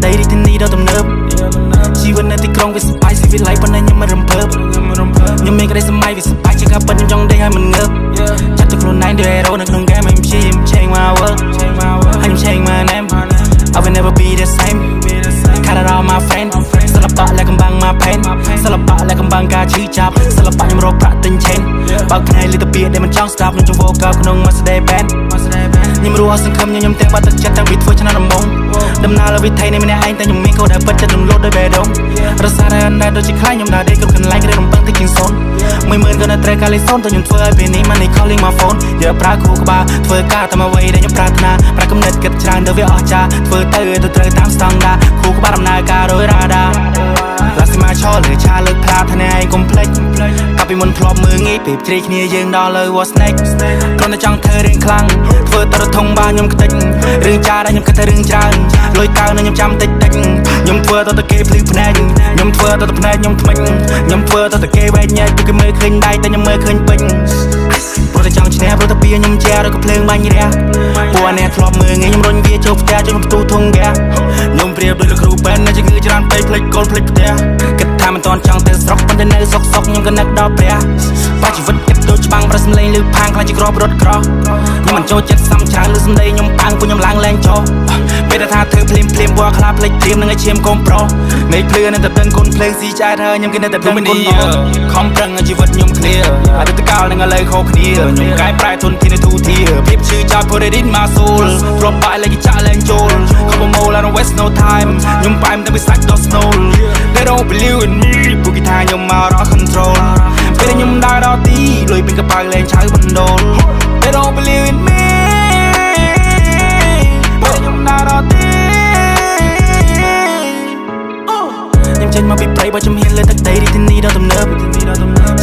ដីរីទីនេះដល់ទំនើបជីវិតនៅទីក្រុងវាសប្បាយស៊ីវិល័យប៉ុន្តែខ្ញុំមិនរំភើបខ្ញុំមានក្តីសម័យវាសប្បាយជាងការពិតខ្ញុំចង់ដេកឲ្យមិនងើបចាត់ទៅខ្លួនឯងដូចហេរ៉ូនៅក្នុងហ្គេមខ្ញុំព្យាយាម change my world ហើយខ្ញុំ change my name I will never be the same Cut it all my friend សិល្បៈและកំបាំង my pain សិល្បៈและកំបាំងការឈឺចាប់សិល្បៈខ្ញុំរកប្រាក់ទិញ chain បើកភ្នែកលីទៅពីដែលមិនចង់ស្ដាប់ខ្ញុំចង់ vocal ក្នុង Mercedes Benz ខ្ញុំរស់សង្ឃឹមខ្ញុំទាំងបាត់ទឹកចិត្តតាំងពីធ្វើឆ្នាំដំបូងដំណើរលើវិថីនៃម្នាក់ឯងតែខ្ញុំមានកោដែលពិតចិត្តរំលោភដោយបេះដូងរសារតែអណ្ដែតដូចជាខ្លាញ់ខ្ញុំដើរដេកគ្រប់កន្លែងគ្រារំពឹងតិចជាងសូន10000ក៏នៅត្រូវការលេខសូនតែខ្ញុំធ្វើឲ្យពេលនេះ money calling my phone យកប្រើគូក្បាលធ្វើការតាមអ្វីដែលខ្ញុំប្រាថ្នាប្រាកំណត់គិតច្រើនទៅវាអស្ចារ្យធ្វើទៅត្រូវតាមស្តង់ដារគូក្បាលដំណើរការដោយរ៉ាដាឡាស៊ីម៉ាឈរលើឆាលើកផ្លាថាអ្នកឯងកុំភ្លេចកាលពីមុនធ្លាប់មើងងាយពេលជ្រេកគ្នាយើងដល់លើ was snake គ្រាន់តែចង់ធ្វើរឿងខ្លាំងធ្វើទៅរត់ធំបាខ្ញុំខ្ទេចរឿងចាដែលខ្ញុំគិតថារឿងច្រើនលុយកើនឹងខ្ញុំចាំតិចខ្ញុំធ្វើទៅគេភ្លឺភ្នែកខ្ញុំធ្វើទៅភ្នែកខ្ញុំថ្មិចខ្ញុំធ្វើទៅគេវែកញែកពួកគេមើលឃើញដៃតែខ្ញុំមើលឃើញពេញព្រោះតែចង់ឈ្នះព្រោះតែពីខ្ញុំជារកភ្លើងបាញ់រះពួកអ្នកធ្លាប់មើងងាយខ្ញុំរុញវាចូលផ្ទះចូលផ្ទុះធុងហ្គាខ្ញុំប្រៀបដូចលោកគ្រូបែនអ្នកជំងឺច្រើនពេកភ្លេចកូនភ្លេចផ្ទះគិតថាមិនតន់ចង់ទៅស្រុកប៉ុន្តែនៅសុកខ្ញុំក៏នឹកដល់ព្រះបាជីវិតគិតដូចច្បាំងប្រសំលេងលឺផាងខ្លាចជាក្របរត់ក្រោះខ្ញុំមិនចូលចិត្តសំច្រើនលឺសំដីខ្ញុំប៉ាំងពួកខ្ញុំឡើងលែងចោពេលថាធ្វើភ្លាមពណ៌ខ្លាភ្លេចព្រាមនឹងឲ្យឈាមកុំប្រុសមេឃភ្លឺនៅតែដឹងកូនភ្លើងស៊ីឆ្អែតហើយខ្ញុំគិតនៅតែដឹងកូនខំប្រឹងឲ្យជីវិតខ្ញុំ clear អតីតកាលនឹងឥឡូវខុសគ្នាខ្ញុំកែប្រែធនធាននៅទូធាភាពឈឺចាប់ put it in my soul ទ្របបាយlike ចាក់លែងចូល Come on more I don't waste no time ខ្ញុំប៉ែមតែវាសាច់ដល់ snow They don't believe in me ពួកគេថាខ្ញុំមករក control ពេលខ្ញុំដើរដល់ទីលុយពេញកប៉ៅលែងឆៅបណ្ដូល They don't believe in me ពេលខ្ញុំដើរដល់ទីចេញមកពីព្រៃបើខ្ញុំហ៊ានលើទឹកដីរីទីនេះដល់ទំនើប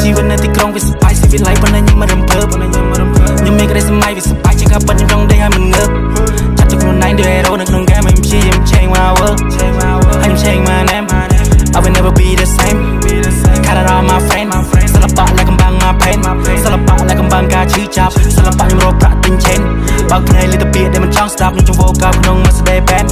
ជីវិតនៅទីក្រុងវាសប្បាយស៊ីវិល័យប៉ុន្តែខ្ញុំមិនរំភើបខ្ញុំមានក្តីសម័យវាសប្បាយជាងការពិតខ្ញុំចង់ដេកឲ្យមិនងើបចាត់ទៅខ្លួនឯងដូចហេរ៉ូនៅក្នុងហ្គេមខ្ញុំព្យាយាម change my world ហើយខ្ញុំ change my name I will never be the same Cut it all my friend សិល្បៈและកំបាំង my pain សិល្បៈและកំបាំងការឈឺចាប់សិល្បៈខ្ញុំរកប្រាក់ទិញ chain បើកភ្នែកលីទៅពីដែលមិនចង់ស្ដាប់ខ្ញុំចង់ vocal ក្នុង Mercedes Benz